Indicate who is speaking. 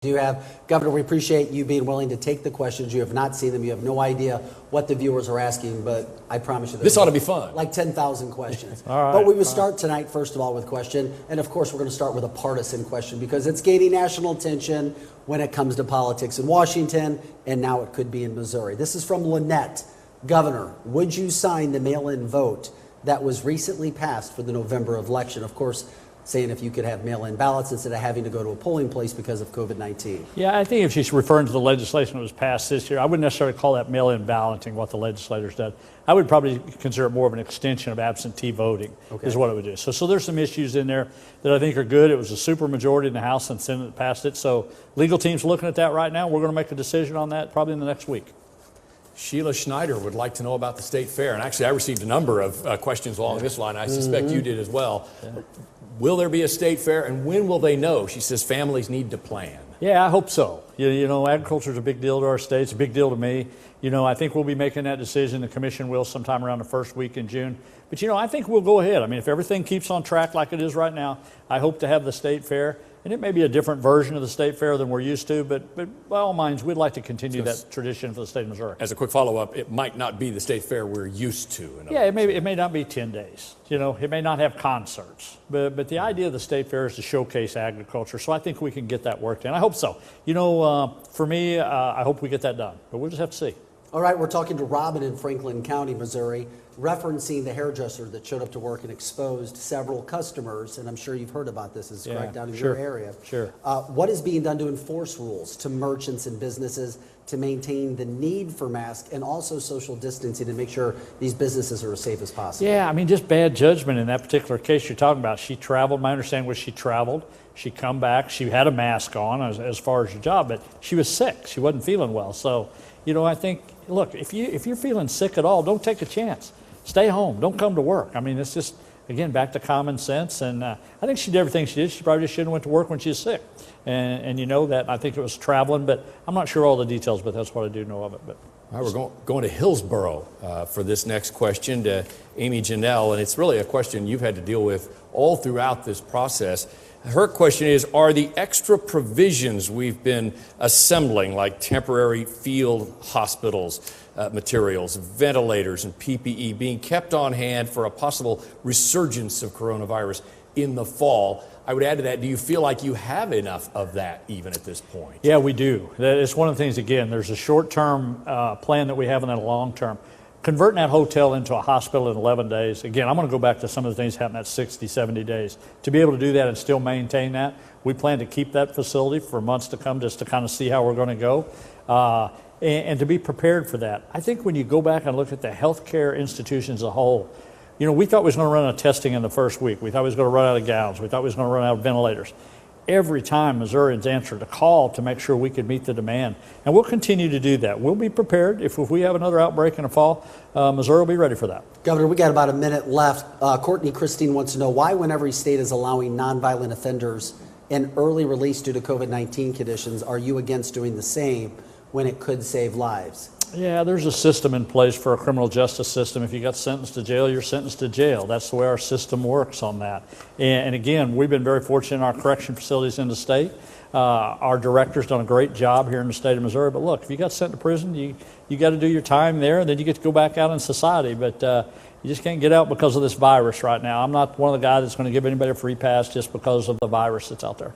Speaker 1: Do you have, Governor, we appreciate you being willing to take the questions. You have not seen them. You have no idea what the viewers are asking, but I promise you
Speaker 2: this ought to be fun.
Speaker 1: Like 10,000 questions.
Speaker 3: All right,
Speaker 1: but we would start tonight, first of all, with a question. And of course, we're going to start with a partisan question because it's gaining national attention when it comes to politics in Washington, and now it could be in Missouri. This is from Lynette. Governor, would you sign the mail-in vote that was recently passed for the November election? Of course, saying if you could have mail-in ballots instead of having to go to a polling place because of COVID-19.
Speaker 3: Yeah, I think if she's referring to the legislation that was passed this year, I wouldn't necessarily call that mail-in balloting, what the legislators did. I would probably consider it more of an extension of absentee voting, is what it would do. So there's some issues in there that I think are good. It was a super majority in the House and Senate that passed it. So legal team's looking at that right now. We're going to make a decision on that probably in the next week.
Speaker 2: Sheila Schneider would like to know about the state fair. And actually, I received a number of questions along this line. I suspect you did as well. Yeah. Will there be a state fair, and when will they know? She says families need to plan.
Speaker 3: Yeah, I hope so. You know, agriculture is a big deal to our state. It's a big deal to me. You know, I think we'll be making that decision. The commission will sometime around the first week in June. But, you know, I think we'll go ahead. I mean, if everything keeps on track like it is right now, I hope to have the state fair. And it may be a different version of the state fair than we're used to, but by all minds, we'd like to continue that tradition for the state of Missouri.
Speaker 2: As a quick follow-up, it might not be the state fair we're used to.
Speaker 3: Yeah, it may not be 10 days. You know, it may not have concerts. But the idea of the state fair is to showcase agriculture, so I think we can get that worked in. I hope so. You know, for me, I hope we get that done, but we'll just have to see.
Speaker 1: All right, we're talking to Robin in Franklin County, Missouri, referencing the hairdresser that showed up to work and exposed several customers, and I'm sure you've heard about this. Is correct down in your area.
Speaker 3: Sure.
Speaker 1: What is being done to enforce rules to merchants and businesses to maintain the need for masks and also social distancing to make sure these businesses are as safe as possible?
Speaker 3: Yeah, I mean, just bad judgment in that particular case you're talking about. She traveled. My understanding was she traveled. She come back. She had a mask on as far as her job, but she was sick. She wasn't feeling well. So, you know, I think, look, if you're feeling sick at all, don't take a chance. Stay home. Don't come to work. I mean, it's just, again, back to common sense. And I think she did everything she did. She probably just shouldn't have went to work when she was sick. And you know that. I think it was traveling, but I'm not sure all the details, but that's what I do know of it. But
Speaker 2: all right, we're going to Hillsboro for this next question to Amy Janelle. And it's really a question you've had to deal with all throughout this process. Her question is, are the extra provisions we've been assembling, like temporary field hospitals, materials, ventilators, and PPE, being kept on hand for a possible resurgence of coronavirus in the fall? I would add to that, do you feel like you have enough of that even at this point?
Speaker 3: Yeah, we do. It's one of the things, again, there's a short-term plan that we have and then a long-term. Converting that hotel into a hospital in 11 days, again, I'm going to go back to some of the things that happened at 60, 70 days. To be able to do that and still maintain that, we plan to keep that facility for months to come just to kind of see how we're going to go. And to be prepared for that. I think when you go back and look at the healthcare institutions as a whole, you know, we thought we was going to run out of testing in the first week. We thought we was going to run out of gowns. We thought we was going to run out of ventilators. Every time Missourians answered a call to make sure we could meet the demand. And we'll continue to do that. We'll be prepared. If we have another outbreak in the fall, Missouri will be ready for that.
Speaker 1: Governor, we got about a minute left. Courtney Christine wants to know why, when every state is allowing nonviolent offenders an early release due to COVID-19 conditions, are you against doing the same when it could save lives?
Speaker 3: Yeah, there's a system in place for a criminal justice system. If you got sentenced to jail, you're sentenced to jail. That's the way our system works on that. And again, we've been very fortunate in our correction facilities in the state. Our director's done a great job here in the state of Missouri. But look, if you got sent to prison, you got to do your time there, and then you get to go back out in society. But you just can't get out because of this virus right now. I'm not one of the guys that's going to give anybody a free pass just because of the virus that's out there.